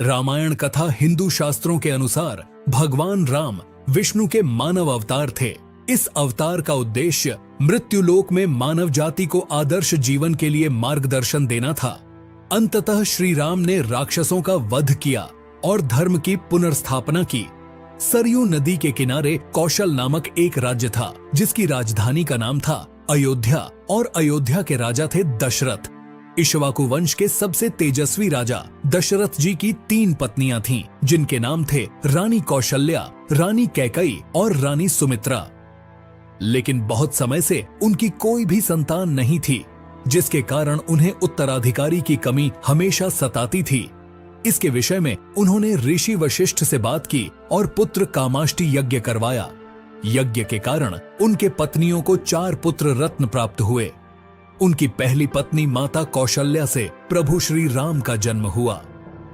रामायण कथा हिंदू शास्त्रों के अनुसार भगवान राम विष्णु के मानव अवतार थे। इस अवतार का उद्देश्य मृत्युलोक में मानव जाति को आदर्श जीवन के लिए मार्गदर्शन देना था। अंततः श्री राम ने राक्षसों का वध किया और धर्म की पुनर्स्थापना की। सरयू नदी के किनारे कौशल नामक एक राज्य था, जिसकी राजधानी का नाम था अयोध्या, और अयोध्या के राजा थे दशरथ। इक्ष्वाकु वंश के सबसे तेजस्वी राजा दशरथ जी की 3 पत्नियां थीं, जिनके नाम थे रानी कौशल्या, रानी कैकई और रानी सुमित्रा। लेकिन बहुत समय से उनकी कोई भी संतान नहीं थी, जिसके कारण उन्हें उत्तराधिकारी की कमी हमेशा सताती थी। इसके विषय में उन्होंने ऋषि वशिष्ठ से बात की और पुत्र कामाष्टि यज्ञ करवाया। यज्ञ के कारण उनके पत्नियों को 4 पुत्र रत्न प्राप्त हुए। उनकी पहली पत्नी माता कौशल्या से प्रभु श्री राम का जन्म हुआ,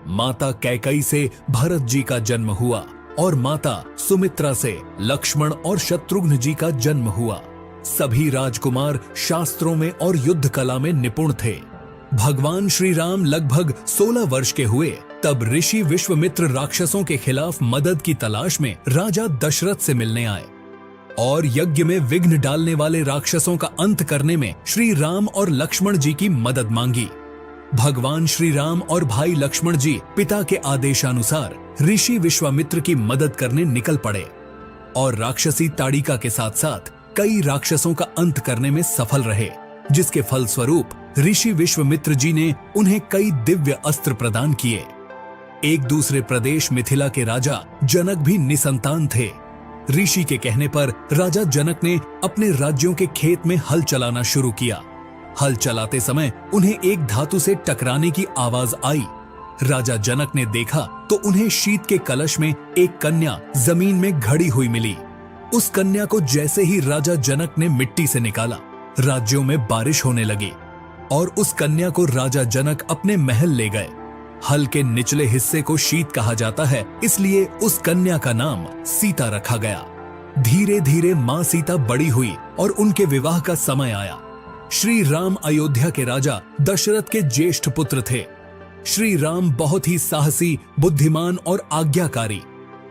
माता कैकई से भरत जी का जन्म हुआ और माता सुमित्रा से लक्ष्मण और शत्रुघ्न जी का जन्म हुआ। सभी राजकुमार शास्त्रों में और युद्ध कला में निपुण थे। भगवान श्री राम लगभग 16 वर्ष के हुए तब ऋषि विश्वामित्र राक्षसों के खिलाफ मदद की तलाश में राजा दशरथ से मिलने आए और यज्ञ में विघ्न डालने वाले राक्षसों का अंत करने में श्री राम और लक्ष्मण जी की मदद मांगी। भगवान श्री राम और भाई लक्ष्मण जी पिता के आदेशानुसार ऋषि विश्वामित्र की मदद करने निकल पड़े और राक्षसी ताड़िका के साथ साथ कई राक्षसों का अंत करने में सफल रहे, जिसके फलस्वरूप ऋषि विश्वामित्र जी ने उन्हें कई दिव्य अस्त्र प्रदान किए। एक दूसरे प्रदेश मिथिला के राजा जनक भी निसंतान थे। ऋषि के कहने पर राजा जनक ने अपने राज्यों के खेत में हल चलाना शुरू किया। हल चलाते समय उन्हें एक धातु से टकराने की आवाज आई। राजा जनक ने देखा तो उन्हें शीत के कलश में एक कन्या जमीन में घड़ी हुई मिली। उस कन्या को जैसे ही राजा जनक ने मिट्टी से निकाला, राज्यों में बारिश होने लगी और उस कन्या को राजा जनक अपने महल ले गए। हल के निचले हिस्से को शीत कहा जाता है, इसलिए उस कन्या का नाम सीता रखा गया। धीरे धीरे मां सीता बड़ी हुई और उनके विवाह का समय आया। श्री राम अयोध्या के राजा दशरथ के ज्येष्ठ पुत्र थे। श्री राम बहुत ही साहसी, बुद्धिमान और आज्ञाकारी,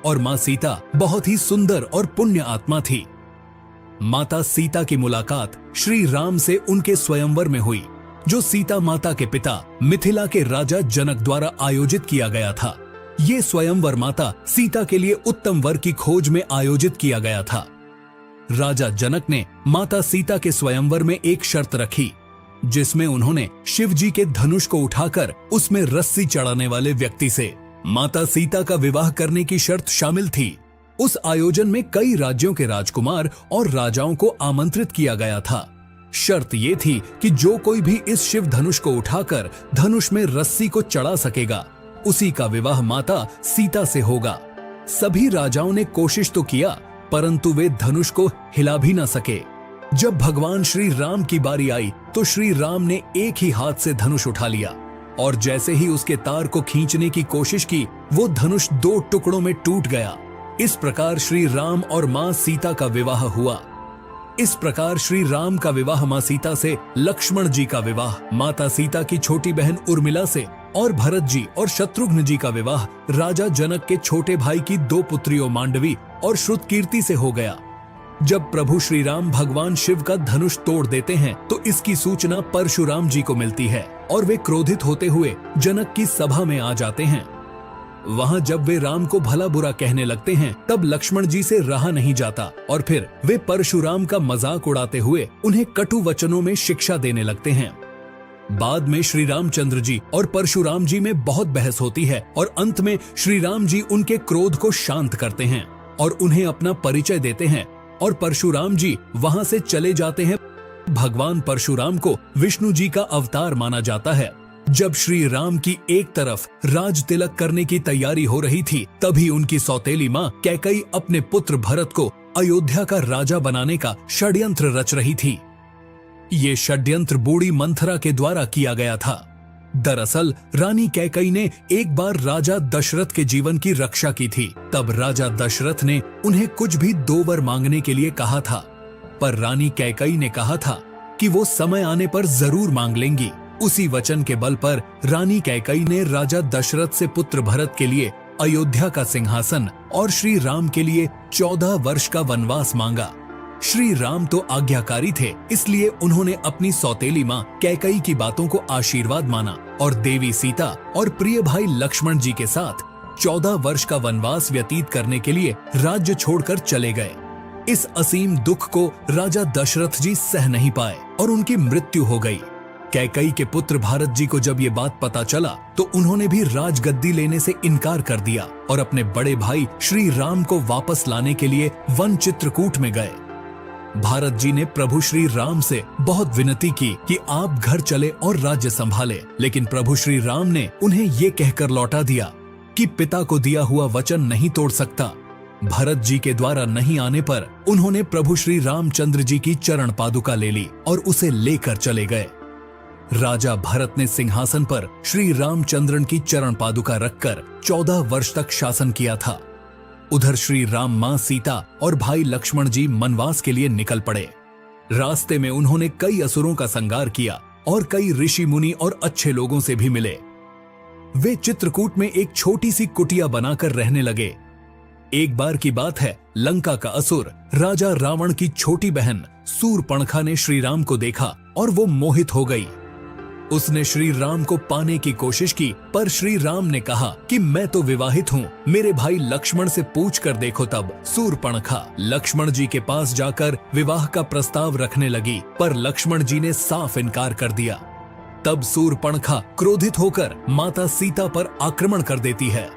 और मां सीता बहुत ही सुंदर और पुण्य आत्मा थी। माता सीता की मुलाकात श्री राम से उनके स्वयंवर में हुई, जो सीता माता के पिता मिथिला के राजा जनक द्वारा आयोजित किया गया था। ये स्वयंवर माता सीता के लिए उत्तम वर की खोज में आयोजित किया गया था। राजा जनक ने माता सीता के स्वयंवर में एक शर्त रखी, जिसमें उन्होंने शिव जी के धनुष को उठाकर उसमें रस्सी चढ़ाने वाले व्यक्ति से माता सीता का विवाह करने की शर्त शामिल थी। उस आयोजन में कई राज्यों के राजकुमार और राजाओं को आमंत्रित किया गया था। शर्त ये थी कि जो कोई भी इस शिव धनुष को उठाकर धनुष में रस्सी को चढ़ा सकेगा, उसी का विवाह माता सीता से होगा। सभी राजाओं ने कोशिश तो किया, परंतु वे धनुष को हिला भी न सके। जब भगवान श्री राम की बारी आई तो श्री राम ने एक ही हाथ से धनुष उठा लिया और जैसे ही उसके तार को खींचने की कोशिश की, वो धनुष 2 टुकड़ों में टूट गया। इस प्रकार श्री राम और मां सीता का विवाह हुआ। इस प्रकार श्री राम का विवाह मां सीता से, लक्ष्मण जी का विवाह माता सीता की छोटी बहन उर्मिला से और भरत जी और शत्रुघ्न जी का विवाह राजा जनक के छोटे भाई की 2 पुत्रियों मांडवी और श्रुतकीर्ति से हो गया। जब प्रभु श्री राम भगवान शिव का धनुष तोड़ देते हैं तो इसकी सूचना परशुराम जी को मिलती है और वे क्रोधित होते हुए जनक की सभा में आ जाते हैं। वहां जब वे राम को भला बुरा कहने लगते हैं, तब लक्ष्मण जी से रहा नहीं जाता और फिर वे परशुराम का मजाक उड़ाते हुए उन्हें कटु वचनों में शिक्षा देने लगते हैं। बाद में श्री रामचंद्र जी और परशुराम जी में बहुत बहस होती है और अंत में श्री राम जी उनके क्रोध को शांत करते हैं और उन्हें अपना परिचय देते हैं और परशुराम जी वहां से चले जाते हैं। भगवान परशुराम को विष्णु जी का अवतार माना जाता है। जब श्री राम की एक तरफ राज तिलक करने की तैयारी हो रही थी, तभी उनकी सौतेली मां कैकई अपने पुत्र भरत को अयोध्या का राजा बनाने का षड्यंत्र रच रही थी। ये षड्यंत्र बूढ़ी मंथरा के द्वारा किया गया था। दरअसल रानी कैकई ने एक बार राजा दशरथ के जीवन की रक्षा की थी। तब राजा दशरथ ने उन्हें कुछ भी 2 वर मांगने के लिए कहा था, पर रानी कैकई ने कहा था कि वो समय आने पर जरूर मांग लेंगी। उसी वचन के बल पर रानी कैकई ने राजा दशरथ से पुत्र भरत के लिए अयोध्या का सिंहासन और श्री राम के लिए 14 वर्ष का वनवास मांगा। श्री राम तो आज्ञाकारी थे, इसलिए उन्होंने अपनी सौतेली माँ कैकई की बातों को आशीर्वाद माना और देवी सीता और प्रिय भाई लक्ष्मण जी के साथ 14 वर्ष का वनवास व्यतीत करने के लिए राज्य छोड़कर चले गए। इस असीम दुख को राजा दशरथ जी सह नहीं पाए और उनकी मृत्यु हो गई। कैकई के पुत्र भारत जी को जब ये बात पता चला तो उन्होंने भी राजगद्दी लेने से इनकार कर दिया और अपने बड़े भाई श्री राम को वापस लाने के लिए वन चित्रकूट में गए। भारत जी ने प्रभु श्री राम से बहुत विनती की कि आप घर चले और राज्य संभाले, लेकिन प्रभु श्री राम ने उन्हें ये कहकर लौटा दिया कि पिता को दिया हुआ वचन नहीं तोड़ सकता। भरत जी के द्वारा नहीं आने पर उन्होंने प्रभु श्री रामचंद्र जी की चरण पादुका ले ली और उसे लेकर चले गए। राजा भरत ने सिंहासन पर श्री रामचंद्रन की चरण पादुका रखकर 14 वर्ष तक शासन किया था। उधर श्री राम, मां सीता और भाई लक्ष्मण जी वनवास के लिए निकल पड़े। रास्ते में उन्होंने कई असुरों का संहार किया और कई ऋषि मुनि और अच्छे लोगों से भी मिले। वे चित्रकूट में एक छोटी सी कुटिया बनाकर रहने लगे। एक बार की बात है, लंका का असुर राजा रावण की छोटी बहन सूर्पणखा ने श्री राम को देखा और वो मोहित हो गई। उसने श्री राम को पाने की कोशिश की, पर श्री राम ने कहा कि मैं तो विवाहित हूँ, मेरे भाई लक्ष्मण से पूछ कर देखो। तब सूर्पणखा लक्ष्मण जी के पास जाकर विवाह का प्रस्ताव रखने लगी, पर लक्ष्मण जी ने साफ इनकार कर दिया। तब सूर्पणखा क्रोधित होकर माता सीता पर आक्रमण कर देती है।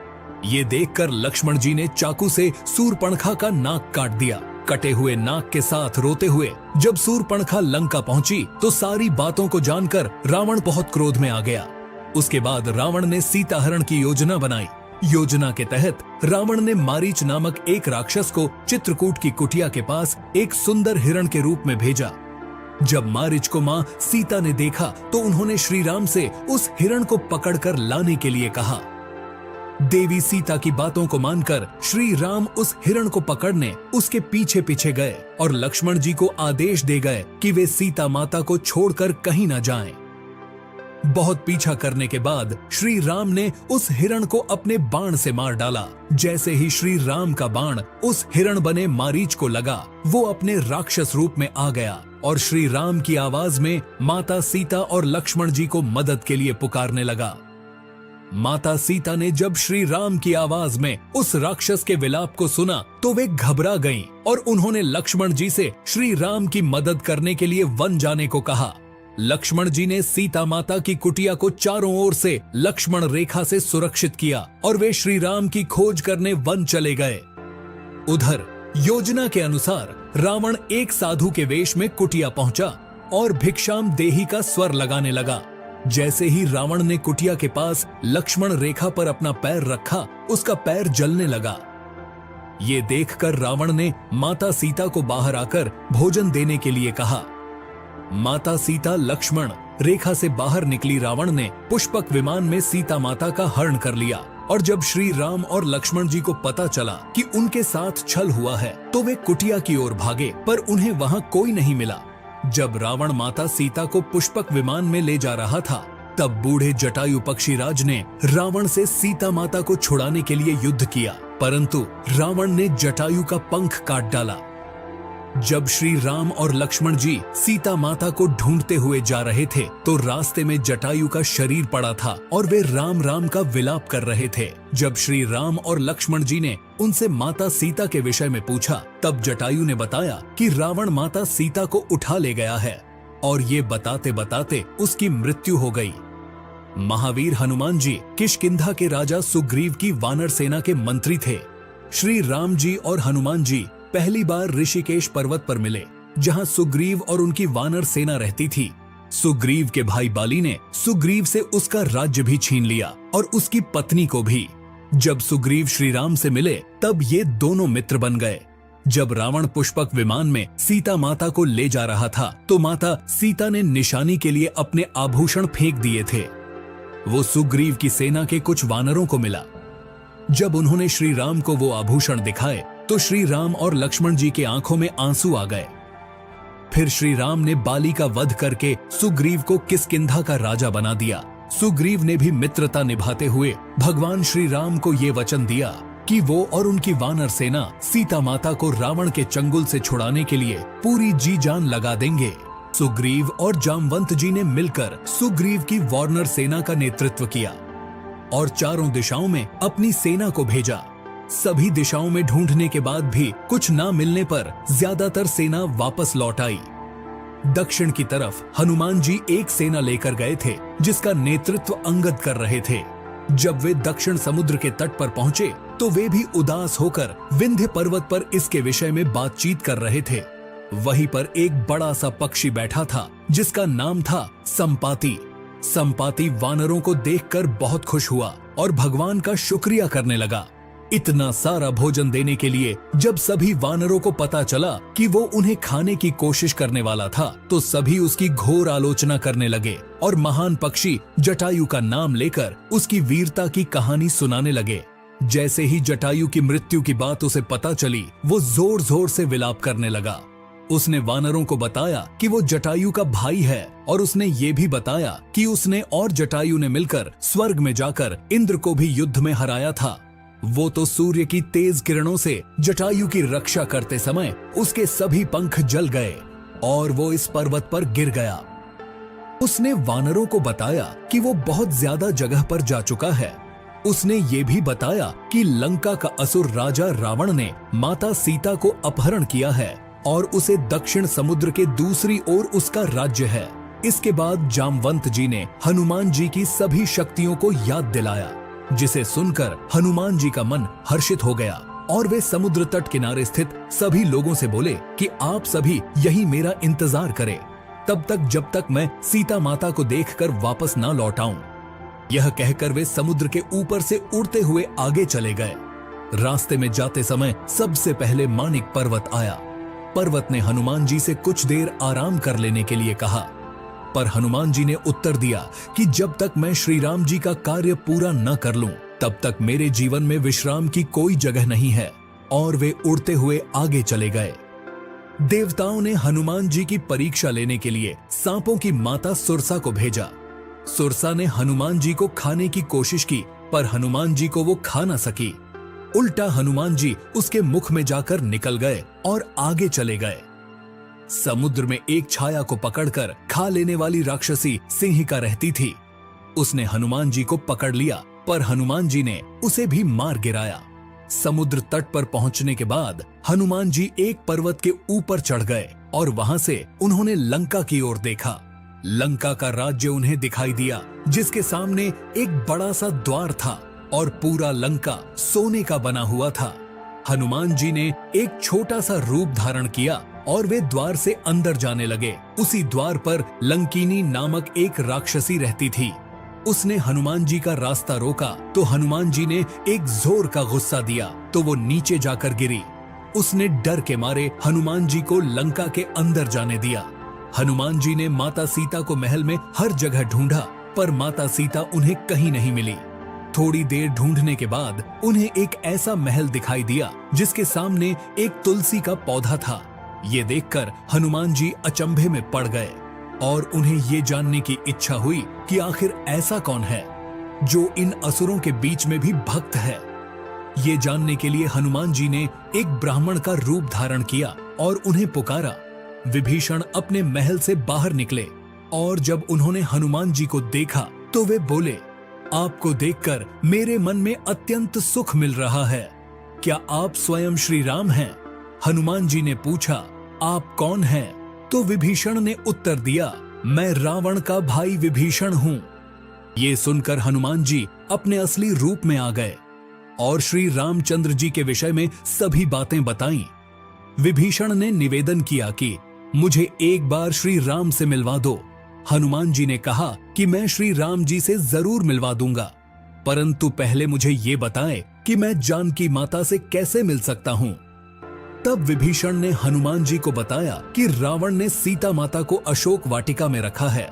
ये देखकर लक्ष्मण जी ने चाकू से सूर्पणखा का नाक काट दिया। कटे हुए नाक के साथ रोते हुए जब सूर्पणखा लंका पहुंची तो सारी बातों को जानकर रावण बहुत क्रोध में आ गया। उसके बाद रावण ने सीता हरण की योजना बनाई। योजना के तहत रावण ने मारीच नामक एक राक्षस को चित्रकूट की कुटिया के पास एक सुंदर हिरण के रूप में भेजा। जब मारीच को मां सीता ने देखा तो उन्होंने श्री राम से उस हिरण को पकड़कर लाने के लिए कहा। देवी सीता की बातों को मानकर श्री राम उस हिरण को पकड़ने उसके पीछे पीछे गए और लक्ष्मण जी को आदेश दे गए कि वे सीता माता को छोड़कर कहीं न जाएं। बहुत पीछा करने के बाद श्री राम ने उस हिरण को अपने बाण से मार डाला। जैसे ही श्री राम का बाण उस हिरण बने मारीच को लगा, वो अपने राक्षस रूप में आ गया और श्री राम की आवाज में माता सीता और लक्ष्मण जी को मदद के लिए पुकारने लगा। माता सीता ने जब श्री राम की आवाज में उस राक्षस के विलाप को सुना तो वे घबरा गईं और उन्होंने लक्ष्मण जी से श्री राम की मदद करने के लिए वन जाने को कहा। लक्ष्मण जी ने सीता माता की कुटिया को चारों ओर से लक्ष्मण रेखा से सुरक्षित किया और वे श्री राम की खोज करने वन चले गए। उधर योजना के अनुसार रावण एक साधु के वेश में कुटिया पहुंचा और भिक्षाम देही का स्वर लगाने लगा। जैसे ही रावण ने कुटिया के पास लक्ष्मण रेखा पर अपना पैर रखा, उसका पैर जलने लगा। ये देखकर रावण ने माता सीता को बाहर आकर भोजन देने के लिए कहा। माता सीता लक्ष्मण रेखा से बाहर निकली रावण ने पुष्पक विमान में सीता माता का हरण कर लिया और जब श्री राम और लक्ष्मण जी को पता चला कि उनके साथ छल हुआ है तो वे कुटिया की ओर भागे, पर उन्हें वहां कोई नहीं मिला। जब रावण माता सीता को पुष्पक विमान में ले जा रहा था तब बूढ़े जटायु पक्षीराज ने रावण से सीता माता को छुड़ाने के लिए युद्ध किया, परंतु रावण ने जटायु का पंख काट डाला। जब श्री राम और लक्ष्मण जी सीता माता को ढूंढते हुए जा रहे थे तो रास्ते में जटायु का शरीर पड़ा था और वे राम राम का विलाप कर रहे थे। जब श्री राम और लक्ष्मण जी ने उनसे माता सीता के विषय में पूछा तब जटायु ने बताया कि रावण माता सीता को उठा ले गया है और ये बताते बताते उसकी मृत्यु हो गई। महावीर हनुमान जी किष्किंधा के राजा सुग्रीव की वानर सेना के मंत्री थे। श्री राम जी और हनुमान जी पहली बार ऋषिकेश पर्वत पर मिले, जहां सुग्रीव और उनकी वानर सेना रहती थी। सुग्रीव के भाई बाली ने सुग्रीव से उसका राज्य भी छीन लिया और उसकी पत्नी को भी। जब सुग्रीव श्री राम से मिले तब ये दोनों मित्र बन गए। जब रावण पुष्पक विमान में सीता माता को ले जा रहा था तो माता सीता ने निशानी के लिए अपने आभूषण फेंक दिए थे। वो सुग्रीव की सेना के कुछ वानरों को मिला। जब उन्होंने श्री राम को वो आभूषण दिखाए तो श्री राम और लक्ष्मण जी के आंखों में आंसू आ गए। फिर श्री राम ने बाली का वध करके सुग्रीव को किष्किंधा का राजा बना दिया। सुग्रीव ने भी मित्रता निभाते हुए भगवान श्री राम को ये वचन दिया कि वो और उनकी वानर सेना सीता माता को रावण के चंगुल से छुड़ाने के लिए पूरी जी जान लगा देंगे। सुग्रीव और जामवंत जी ने मिलकर सुग्रीव की वानर सेना का नेतृत्व किया और चारों दिशाओं में अपनी सेना को भेजा। सभी दिशाओं में ढूंढने के बाद भी कुछ ना मिलने पर ज्यादातर सेना वापस लौट आई। दक्षिण की तरफ हनुमान जी एक सेना लेकर गए थे जिसका नेतृत्व अंगद कर रहे थे। जब वे दक्षिण समुद्र के तट पर पहुंचे तो वे भी उदास होकर विंध्य पर्वत पर इसके विषय में बातचीत कर रहे थे। वहीं पर एक बड़ा सा पक्षी बैठा था जिसका नाम था संपाति। संपाति वानरों को देखकर बहुत खुश हुआ और भगवान का शुक्रिया करने लगा। इतना सारा भोजन देने के लिए जब सभी वानरों को पता चला कि वो उन्हें खाने की कोशिश करने वाला था तो सभी उसकी घोर आलोचना करने लगे और महान पक्षी जटायु का नाम लेकर उसकी वीरता की कहानी सुनाने लगे। जैसे ही जटायु की मृत्यु की बात उसे पता चली वो जोर जोर से विलाप करने लगा। उसने वानरों को बताया कि वो जटायु का भाई है और उसने ये भी बताया कि उसने और जटायु ने मिलकर स्वर्ग में जाकर इंद्र को भी युद्ध में हराया था। वो तो सूर्य की तेज किरणों से जटायु की रक्षा करते समय उसके सभी पंख जल गए और वो इस पर्वत पर गिर गया। उसने वानरों को बताया कि वो बहुत ज्यादा जगह पर जा चुका है। उसने ये भी बताया कि लंका का असुर राजा रावण ने माता सीता को अपहरण किया है और उसे दक्षिण समुद्र के दूसरी ओर उसका राज्य है। इसके बाद जामवंत जी ने हनुमान जी की सभी शक्तियों को याद दिलाया, जिसे सुनकर हनुमान जी का मन हर्षित हो गया और वे समुद्र तट किनारे स्थित सभी लोगों से बोले कि आप सभी यही मेरा इंतजार करें तब तक जब तक मैं सीता माता को देखकर वापस ना लौट आऊं। यह कहकर वे समुद्र के ऊपर से उड़ते हुए आगे चले गए। रास्ते में जाते समय सबसे पहले मानिक पर्वत आया। पर्वत ने हनुमान जी से कुछ देर आराम कर लेने के लिए कहा, पर हनुमान जी ने उत्तर दिया कि जब तक मैं श्री राम जी का कार्य पूरा न कर लूं, तब तक मेरे जीवन में विश्राम की कोई जगह नहीं है। और वे उड़ते हुए आगे चले गए। देवताओं ने हनुमान जी की परीक्षा लेने के लिए सांपों की माता सुरसा को भेजा। सुरसा ने हनुमान जी को खाने की कोशिश की, पर हनुमान जी को वो खा न सकी। उल्टा हनुमान जी उसके मुख में जाकर निकल गए और आगे चले गए। समुद्र में एक छाया को पकड़कर खा लेने वाली राक्षसी सिंहिका रहती थी। उसने हनुमान जी को पकड़ लिया, पर हनुमान जी ने उसे भी मार गिराया। समुद्र तट पर पहुंचने के बाद हनुमान जी एक पर्वत के ऊपर चढ़ गए और वहां से उन्होंने लंका की ओर देखा। लंका का राज्य उन्हें दिखाई दिया, जिसके सामने एक बड़ा सा द्वार था और पूरा लंका सोने का बना हुआ था। हनुमान जी ने एक छोटा सा रूप धारण किया और वे द्वार से अंदर जाने लगे। उसी द्वार पर लंकिनी नामक एक राक्षसी रहती थी। उसने हनुमान जी का रास्ता रोका तो हनुमान जी ने एक जोर का गुस्सा दिया तो वो नीचे जाकर गिरी। उसने डर के मारे हनुमान जी को लंका के अंदर जाने दिया। हनुमान जी ने माता सीता को महल में हर जगह ढूंढा, पर माता सीता उन्हें कहीं नहीं मिली। थोड़ी देर ढूंढने के बाद उन्हें एक ऐसा महल दिखाई दिया जिसके सामने एक तुलसी का पौधा था। ये देखकर हनुमान जी अचंभे में पड़ गए और उन्हें ये जानने की इच्छा हुई कि आखिर ऐसा कौन है जो इन असुरों के बीच में भी भक्त है। ये जानने के लिए हनुमान जी ने एक ब्राह्मण का रूप धारण किया और उन्हें पुकारा। विभीषण अपने महल से बाहर निकले और जब उन्होंने हनुमान जी को देखा तो वे बोले, आपको देखकर मेरे मन में अत्यंत सुख मिल रहा है। क्या आप स्वयं श्री राम हैं? हनुमान जी ने पूछा, आप कौन हैं? तो विभीषण ने उत्तर दिया, मैं रावण का भाई विभीषण हूँ। ये सुनकर हनुमान जी अपने असली रूप में आ गए और श्री रामचंद्र जी के विषय में सभी बातें बताईं। विभीषण ने निवेदन किया कि मुझे एक बार श्री राम से मिलवा दो। हनुमान जी ने कहा कि मैं श्री राम जी से जरूर मिलवा दूंगा, परंतु पहले मुझे ये बताएं कि मैं जानकी माता से कैसे मिल सकता हूँ। तब विभीषण ने हनुमान जी को बताया कि रावण ने सीता माता को अशोक वाटिका में रखा है।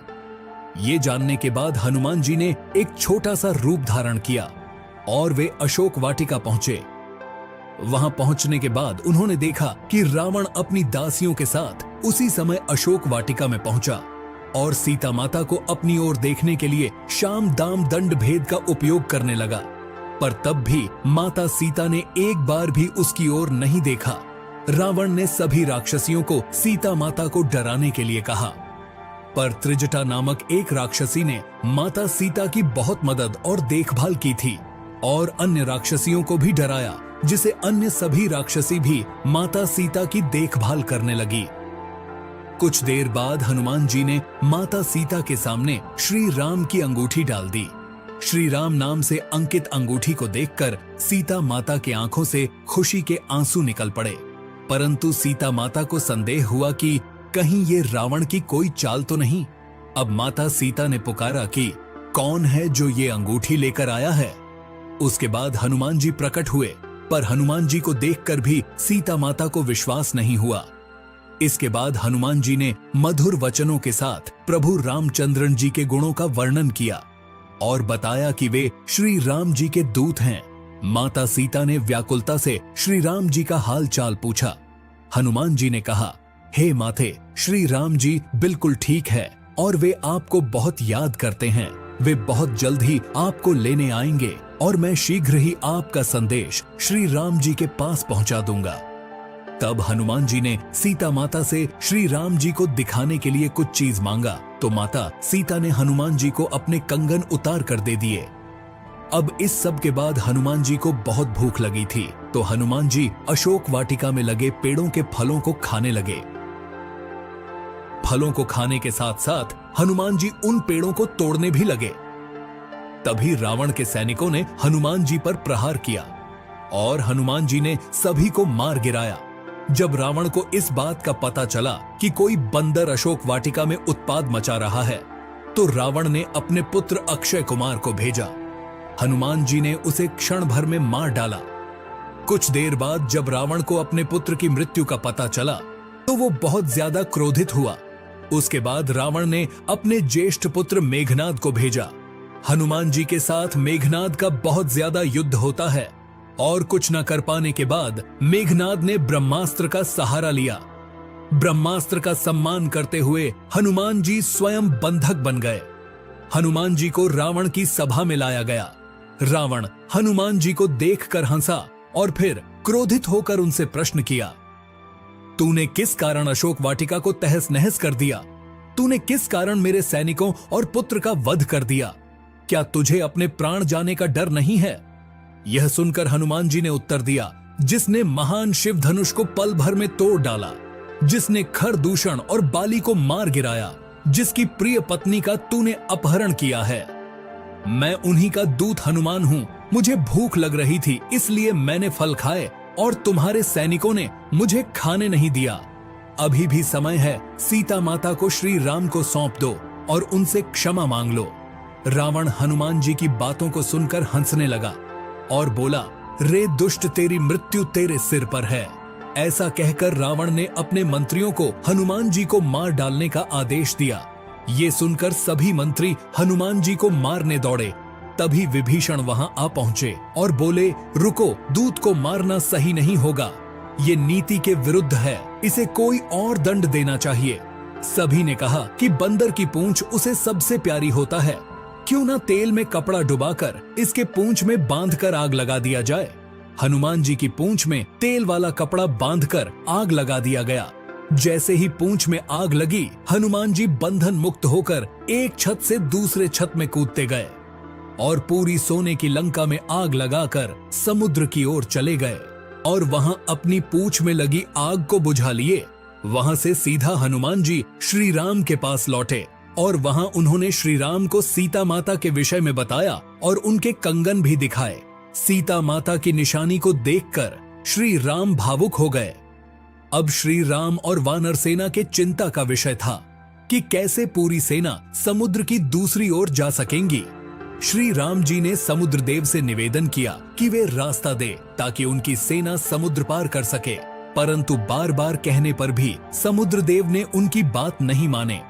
ये जानने के बाद हनुमान जी ने एक छोटा सा रूप धारण किया और वे अशोक वाटिका पहुंचे। वहां पहुंचने के बाद उन्होंने देखा कि रावण अपनी दासियों के साथ उसी समय अशोक वाटिका में पहुंचा और सीता माता को अपनी ओर देखने के लिए शाम दाम दंड भेद का उपयोग करने लगा, पर तब भी माता सीता ने एक बार भी उसकी ओर नहीं देखा। रावण ने सभी राक्षसियों को सीता माता को डराने के लिए कहा, पर त्रिजटा नामक एक राक्षसी ने माता सीता की बहुत मदद और देखभाल की थी और अन्य राक्षसियों को भी डराया, जिसे अन्य सभी राक्षसी भी माता सीता की देखभाल करने लगी। कुछ देर बाद हनुमान जी ने माता सीता के सामने श्री राम की अंगूठी डाल दी। श्री राम नाम से अंकित अंगूठी को देखकर सीता माता की आंखों से खुशी के आंसू निकल पड़े, परंतु सीता माता को संदेह हुआ कि कहीं ये रावण की कोई चाल तो नहीं। अब माता सीता ने पुकारा कि कौन है जो ये अंगूठी लेकर आया है। उसके बाद हनुमान जी प्रकट हुए, पर हनुमान जी को देखकर भी सीता माता को विश्वास नहीं हुआ। इसके बाद हनुमान जी ने मधुर वचनों के साथ प्रभु रामचंद्रन जी के गुणों का वर्णन किया और बताया कि वे श्री राम जी के दूत हैं। माता सीता ने व्याकुलता से श्री राम जी का हाल चाल पूछा। हनुमान जी ने कहा, हे माते, श्री राम जी बिल्कुल ठीक है और वे आपको बहुत याद करते हैं। वे बहुत जल्द ही आपको लेने आएंगे और मैं शीघ्र ही आपका संदेश श्री राम जी के पास पहुंचा दूंगा। तब हनुमान जी ने सीता माता से श्री राम जी को दिखाने के लिए कुछ चीज मांगा, तो माता सीता ने हनुमान जी को अपने कंगन उतार कर दे दिए। अब इस सब के बाद हनुमान जी को बहुत भूख लगी थी, तो हनुमान जी अशोक वाटिका में लगे पेड़ों के फलों को खाने लगे। फलों को खाने के साथ साथ हनुमान जी उन पेड़ों को तोड़ने भी लगे। तभी रावण के सैनिकों ने हनुमान जी पर प्रहार किया और हनुमान जी ने सभी को मार गिराया। जब रावण को इस बात का पता चला कि कोई बंदर अशोक वाटिका में उत्पात मचा रहा है, तो रावण ने अपने पुत्र अक्षय कुमार को भेजा। हनुमान जी ने उसे क्षण भर में मार डाला। कुछ देर बाद जब रावण को अपने पुत्र की मृत्यु का पता चला, तो वो बहुत ज्यादा क्रोधित हुआ। उसके बाद रावण ने अपने ज्येष्ठ पुत्र मेघनाद को भेजा। हनुमान जी के साथ मेघनाद का बहुत ज्यादा युद्ध होता है और कुछ न कर पाने के बाद मेघनाद ने ब्रह्मास्त्र का सहारा लिया। ब्रह्मास्त्र का सम्मान करते हुए हनुमान जी स्वयं बंधक बन गए। हनुमान जी को रावण की सभा में लाया गया। रावण हनुमान जी को देखकर हंसा और फिर क्रोधित होकर उनसे प्रश्न किया, तूने किस कारण अशोक वाटिका को तहस नहस कर दिया? तूने किस कारण मेरे सैनिकों और पुत्र का वध कर दिया? क्या तुझे अपने प्राण जाने का डर नहीं है? यह सुनकर हनुमान जी ने उत्तर दिया, जिसने महान शिव धनुष को पल भर में तोड़ डाला, जिसने खरदूषण और बाली को मार गिराया, जिसकी प्रिय पत्नी का तूने अपहरण किया है। मैं उन्हीं का दूत हनुमान हूं। मुझे भूख लग रही थी, इसलिए मैंने फल खाए और तुम्हारे सैनिकों ने मुझे खाने नहीं दिया। अभी भी समय है, सीता माता को श्री राम को सौंप दो और उनसे क्षमा मांग लो। रावण हनुमान जी की बातों को सुनकर हंसने लगा और बोला, रे दुष्ट, तेरी मृत्यु तेरे सिर पर है। ऐसा कहकर रावण ने अपने मंत्रियों को हनुमान जी को मार डालने का आदेश दिया। ये सुनकर सभी मंत्री हनुमान जी को मारने दौड़े। तभी विभीषण वहां आ पहुंचे और बोले, रुको, दूत को मारना सही नहीं होगा। ये नीति के विरुद्ध है, इसे कोई और दंड देना चाहिए। सभी ने कहा कि बंदर की पूंछ उसे सबसे प्यारी होता है, क्यों ना तेल में कपड़ा डुबाकर इसके पूंछ में बांधकर आग लगा दिया जाए। हनुमान जी की पूंछ में तेल वाला कपड़ा बांधकर आग लगा दिया गया। जैसे ही पूंछ में आग लगी, हनुमान जी बंधन मुक्त होकर एक छत से दूसरे छत में कूदते गए और पूरी सोने की लंका में आग लगाकर समुद्र की ओर चले गए और वहां अपनी पूंछ में लगी आग को बुझा लिए। वहां से सीधा हनुमान जी श्री राम के पास लौटे और वहां उन्होंने श्री राम को सीता माता के विषय में बताया और उनके कंगन भी दिखाए। सीता माता की निशानी को देखकर श्री राम भावुक हो गए। अब श्री राम और वानर सेना के चिंता का विषय था कि कैसे पूरी सेना समुद्र की दूसरी ओर जा सकेंगी। श्री राम जी ने समुद्र देव से निवेदन किया कि वे रास्ता दे ताकि उनकी सेना समुद्र पार कर सके, परंतु बार बार कहने पर भी समुद्र देव ने उनकी बात नहीं माने।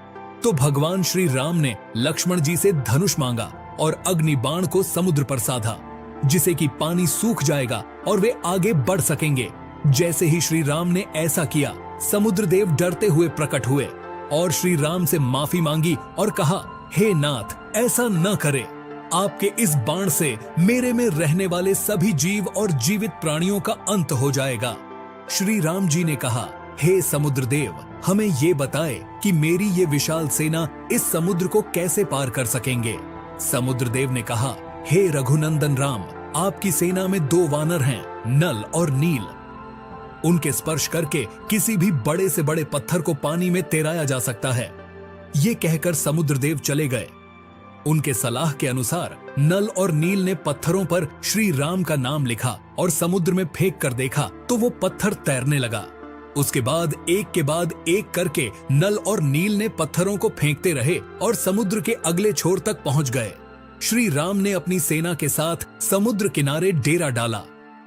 तो भगवान श्री राम ने लक्ष्मण जी से धनुष मांगा और अग्नि बाण को समुद्र पर साधा, जिसे कि पानी सूख जाएगा और वे आगे बढ़ सकेंगे। जैसे ही श्री राम ने ऐसा किया, समुद्रदेव डरते हुए प्रकट हुए और श्री राम से माफी मांगी और कहा, हे नाथ, ऐसा न करे। आपके इस बाण से मेरे में रहने वाले सभी जीव और जीवित प्राणियों का अंत हो जाएगा। श्री राम जी ने कहा, हे समुद्रदेव, हमें ये बताए कि मेरी ये विशाल सेना इस समुद्र को कैसे पार कर सकेंगे। समुद्रदेव ने कहा, हे रघुनंदन राम, आपकी सेना में 2 वानर हैं, नल और नील। उनके स्पर्श करके किसी भी बड़े से बड़े पत्थर को पानी में तैराया जा सकता है। ये कहकर समुद्रदेव चले गए। उनके सलाह के अनुसार नल और नील ने पत्थरों पर श्री राम का नाम लिखा और समुद्र में फेंक कर देखा तो वो पत्थर तैरने लगा। उसके बाद एक करके नल और नील ने पत्थरों को फेंकते रहे और समुद्र के अगले छोर तक पहुंच गए। श्री राम ने अपनी सेना के साथ समुद्र किनारे डेरा डाला।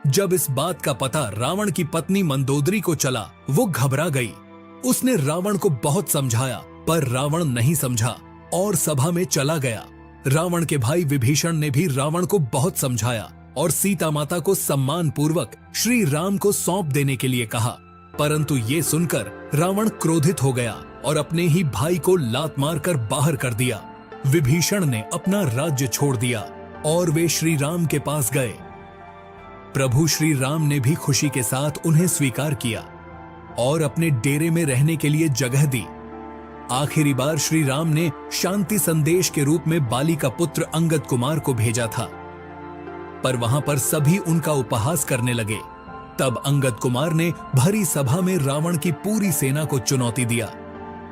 जब इस बात का पता रावण की पत्नी मंदोदरी को चला, वो घबरा गई। उसने रावण को बहुत समझाया, पर रावण नहीं समझा और सभा में चला गया। रावण के भाई विभीषण ने भी रावण को बहुत समझाया और सीता माता को सम्मान पूर्वक श्री राम को सौंप देने के लिए कहा, परंतु ये सुनकर रावण क्रोधित हो गया और अपने ही भाई को लात मारकर बाहर कर दिया। विभीषण ने अपना राज्य छोड़ दिया और वे श्री राम के पास गए। प्रभु श्री राम ने भी खुशी के साथ उन्हें स्वीकार किया और अपने डेरे में रहने के लिए जगह दी। आखिरी बार श्री राम ने शांति संदेश के रूप में बाली का पुत्र अंगद कुमार को भेजा था, पर वहां पर सभी उनका उपहास करने लगे। तब अंगद कुमार ने भरी सभा में रावण की पूरी सेना को चुनौती दिया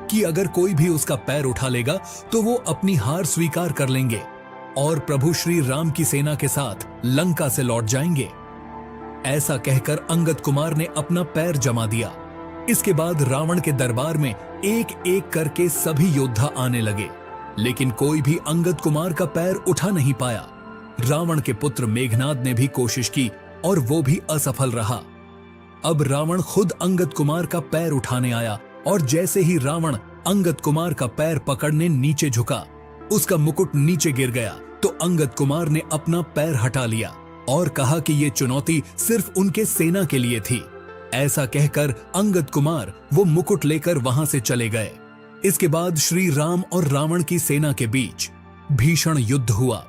कि अगर कोई भी उसका पैर उठा लेगा तो वो अपनी हार स्वीकार कर लेंगे और प्रभु श्री राम की सेना के साथ लंका से लौट जाएंगे। ऐसा कहकर अंगद कुमार ने अपना पैर जमा दिया। इसके बाद रावण के दरबार में एक एक करके सभी योद्धा आने लगे, लेकिन कोई भी अंगद कुमार का पैर उठा नहीं पाया। रावण के पुत्र मेघनाद ने भी कोशिश की और वो भी असफल रहा। अब रावण खुद अंगद कुमार का पैर उठाने आया और जैसे ही रावण अंगद कुमार का पैर पकड़ने नीचे झुका, उसका मुकुट नीचे गिर गया तो अंगद कुमार ने अपना पैर हटा लिया और कहा कि ये चुनौती सिर्फ उनके सेना के लिए थी। ऐसा कहकर अंगद कुमार वो मुकुट लेकर वहां से चले गए। इसके बाद श्री राम और रावण की सेना के बीच भीषण युद्ध हुआ।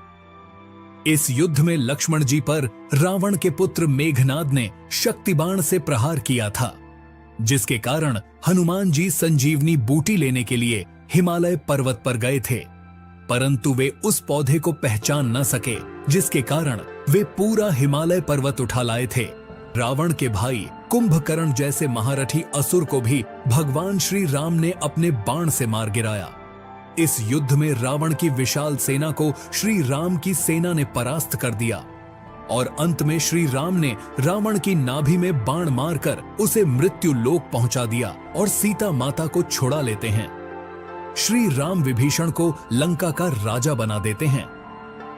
इस युद्ध में लक्ष्मण जी पर रावण के पुत्र मेघनाद ने शक्ति बाण से प्रहार किया था, जिसके कारण हनुमान जी संजीवनी बूटी लेने के लिए हिमालय पर्वत पर गए थे, परंतु वे उस पौधे को पहचान न सके, जिसके कारण वे पूरा हिमालय पर्वत उठा लाए थे। रावण के भाई कुंभकर्ण जैसे महारथी असुर को भी भगवान श्री राम ने अपने बाण से मार गिराया। इस युद्ध में रावण की विशाल सेना को श्री राम की सेना ने परास्त कर दिया और अंत में श्री राम ने रावण की नाभि में बाण मारकर उसे मृत्यु लोक पहुंचा दिया और सीता माता को छुड़ा लेते हैं। श्री राम विभीषण को लंका का राजा बना देते हैं,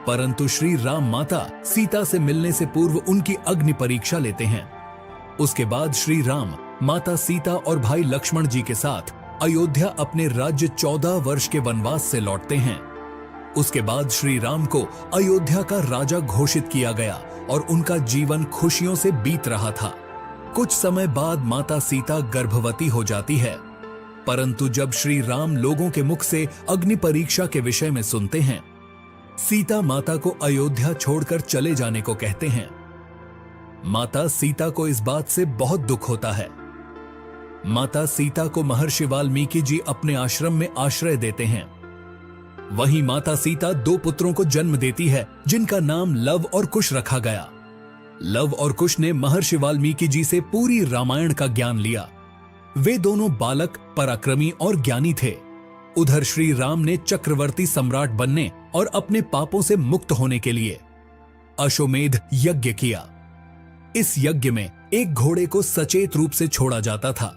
परंतु श्री राम माता सीता से मिलने से पूर्व उनकी अग्नि परीक्षा लेते हैं। उसके बाद श्री राम माता सीता और भाई लक्ष्मण जी के साथ अयोध्या अपने राज्य 14 वर्ष के वनवास से लौटते हैं। उसके बाद श्री राम को अयोध्या का राजा घोषित किया गया और उनका जीवन खुशियों से बीत रहा था। कुछ समय बाद माता सीता गर्भवती हो जाती है, परंतु जब श्री राम लोगों के मुख से अग्नि परीक्षा के विषय में सुनते हैं, सीता माता को अयोध्या छोड़कर चले जाने को कहते हैं। माता सीता को इस बात से बहुत दुख होता है। माता सीता को महर्षि वाल्मीकि जी अपने आश्रम में आश्रय देते हैं। वहीं माता सीता 2 पुत्रों को जन्म देती है, जिनका नाम लव और कुश रखा गया। लव और कुश ने महर्षि वाल्मीकि जी से पूरी रामायण का ज्ञान लिया। वे दोनों बालक, पराक्रमी और ज्ञानी थे। उधर श्री राम ने चक्रवर्ती सम्राट बनने और अपने पापों से मुक्त होने के लिए अश्वमेध यज्ञ किया। इस यज्ञ में एक घोड़े को सचेत रूप से छोड़ा जाता था।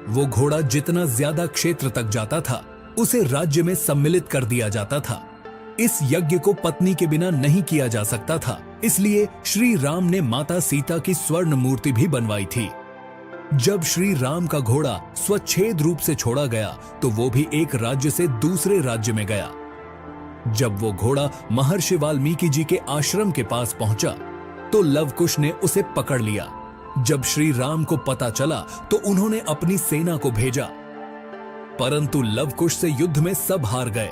वो घोड़ा जितना ज्यादा क्षेत्र तक जाता था, उसे राज्य में सम्मिलित कर दिया जाता था। इस यज्ञ को पत्नी के बिना नहीं किया जा सकता था, इसलिए श्री राम ने माता सीता की स्वर्ण मूर्ति भी बनवाई थी। जब श्री राम का घोड़ा स्वच्छेद रूप से छोड़ा गया तो वो भी एक राज्य से दूसरे राज्य में गया। जब वो घोड़ा महर्षि वाल्मीकि जी के आश्रम के पास पहुंचा तो लवकुश ने उसे पकड़ लिया जब श्री राम को पता चला तो उन्होंने अपनी सेना को भेजा, परंतु लवकुश से युद्ध में सब हार गए।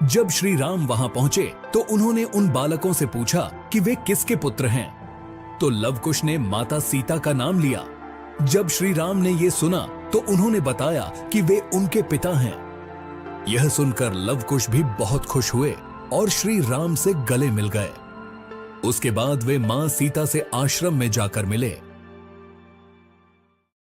जब श्री राम वहां पहुंचे तो उन्होंने उन बालकों से पूछा कि वे किसके पुत्र हैं, तो लवकुश ने माता सीता का नाम लिया। जब श्री राम ने यह सुना तो उन्होंने बताया कि वे उनके पिता हैं। यह सुनकर लवकुश भी बहुत खुश हुए और श्री राम से गले मिल गए। उसके बाद वे मां सीता से आश्रम में जाकर मिले